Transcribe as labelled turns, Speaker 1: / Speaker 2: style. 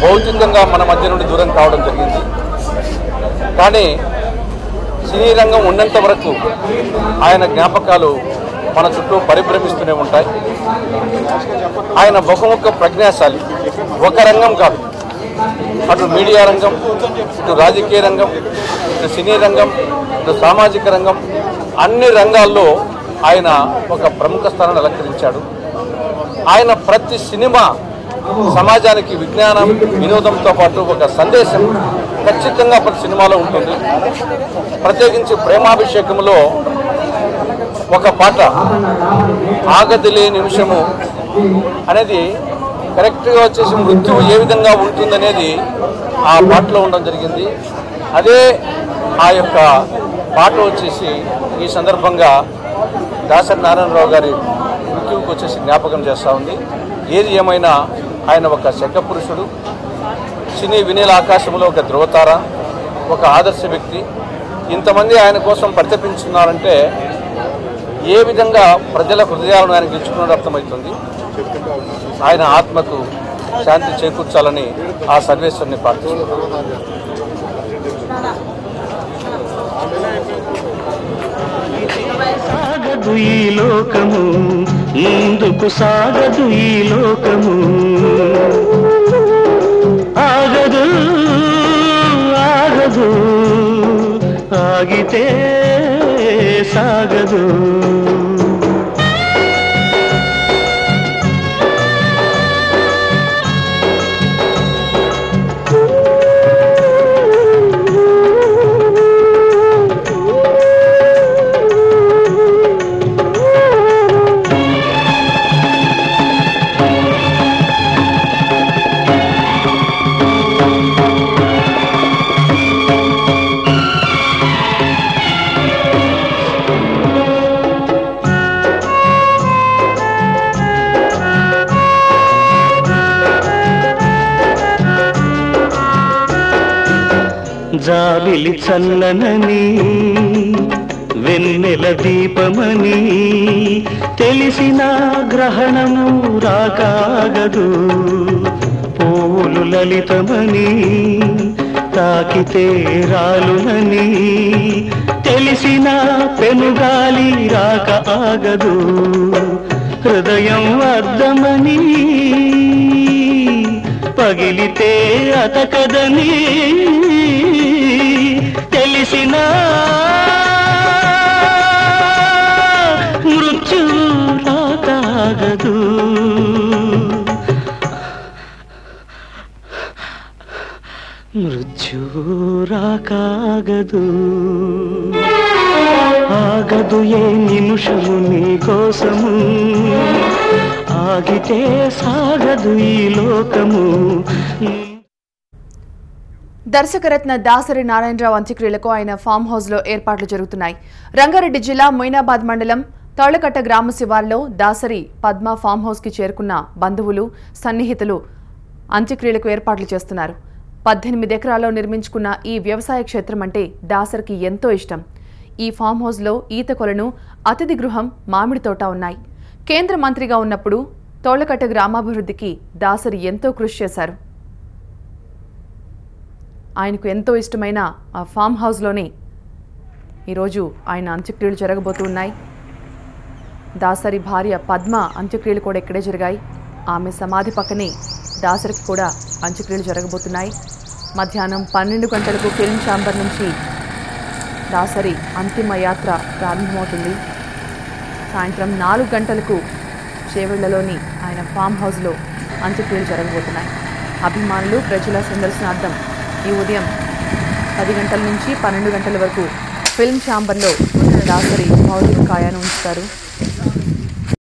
Speaker 1: భౌతికంగా మన మధ్య నుండి దూరం కావడం జరిగింది. కానీ సినీ రంగం ఉన్నంత వరకు ఆయన జ్ఞాపకాలు మన చుట్టూ పరిభ్రమిస్తూనే ఉంటాయి. ఆయన బహుముఖ ప్రజ్ఞాశాలి. ఒక రంగం కాదు, అటు మీడియా రంగం, ఇటు రాజకీయ రంగం, ఇటు సినీ రంగం, ఇటు సామాజిక రంగం, అన్ని రంగాల్లో ఆయన ఒక ప్రముఖ స్థానాన్ని అలంకరించాడు. ఆయన ప్రతి సినిమా సమాజానికి విజ్ఞానం, వినోదంతో పాటు ఒక సందేశం ఖచ్చితంగా ప్రతి సినిమాలో ఉంటుంది. ప్రత్యేకించి ప్రేమాభిషేకంలో ఒక పాట ఆగదిలే నిమిషము అనేది కరెక్ట్గా వచ్చేసి మృత్యువు ఏ విధంగా ఉంటుందనేది ఆ పాటలో ఉండడం జరిగింది. అదే ఆ యొక్క పాట వచ్చేసి ఈ సందర్భంగా దాసరి నారాయణరావు గారి మృత్యువుకు వచ్చేసి జ్ఞాపకం చేస్తూ ఉంది. ఏది ఏమైనా ఆయన ఒక శక పురుషుడు, సినీ వినీల ఆకాశంలో ఒక ధ్రువతార, ఒక ఆదర్శ వ్యక్తి. ఇంతమంది ఆయన కోసం పరితపించున్నారంటే ఏ విధంగా ప్రజల హృదయాలను ఆయన గెలుచుకున్నట్టు అర్థమవుతుంది. ఆయన ఆత్మకు శాంతి చేకూర్చాలని ఆ సర్వేశ్వరుని ప్రార్థిస్తున్నారు.
Speaker 2: సాగదు ఈ లోకము, ముందుకు సాగదు ఈ లోకము, ఆగదు ఆగదు, ఆగితే సాగదు. జాబిలి చల్లనని వెన్నెల దీపమని తెలిసిన గ్రహణము రాకాగదు, పూలు లలితమని తాకితే రాలునని తెలిసిన పెనుగాలి రాక ఆగదు, హృదయం అద్దమని పగిలితే అతకదని తెలిసిన మృత్యు రాకాగదు. మృత్యు రాకాగదు, ఆగదు ఏ నిమిషము నీ కోసము, ఆగితే సాగదు ఈ లోకము.
Speaker 3: దర్శకరత్న దాసరి నారాయణరావు అంత్యక్రియలకు ఆయన ఫామ్ హౌస్లో ఏర్పాట్లు జరుగుతున్నాయి. రంగారెడ్డి జిల్లా మొయినాబాద్ మండలం తౌళకట్ట గ్రామ శివార్లో దాసరి పద్మ ఫామ్ హౌస్కి చేరుకున్న బంధువులు, సన్నిహితులు అంత్యక్రియలకు ఏర్పాట్లు చేస్తున్నారు. 18 ఎకరాల్లో నిర్మించుకున్న ఈ వ్యవసాయ క్షేత్రం అంటే దాసరికి ఎంతో ఇష్టం. ఈ ఫామ్ హౌస్లో ఈత కొలను, అతిథి గృహం, మామిడి తోట ఉన్నాయి. కేంద్ర మంత్రిగా ఉన్నప్పుడు తౌళకట్ట గ్రామాభివృద్ధికి దాసరి ఎంతో కృషి చేశారు. ఆయనకు ఎంతో ఇష్టమైన ఆ ఫామ్ హౌస్లోనే ఈరోజు ఆయన అంత్యక్రియలు జరగబోతున్నాయి. దాసరి భార్య పద్మ అంత్యక్రియలు కూడా ఇక్కడే జరిగాయి. ఆమె సమాధి పక్కనే దాసరికి కూడా అంత్యక్రియలు జరగబోతున్నాయి. మధ్యాహ్నం 12 గంటలకు ఫిల్మ్ ఛాంబర్ నుంచి దాసరి అంతిమ యాత్ర ప్రారంభమవుతుంది. సాయంత్రం 4 గంటలకు చేవెళ్లలోని ఆయన ఫామ్ హౌస్లో అంత్యక్రియలు జరగబోతున్నాయి. అభిమానులు, ప్రజల సందర్శనార్థం ఈ ఉదయం 10 గంటల నుంచి 12 గంటల వరకు ఫిల్మ్ ఛాంబర్లో దాసరి భౌతిక కాయాన్ని ఉంచుతారు.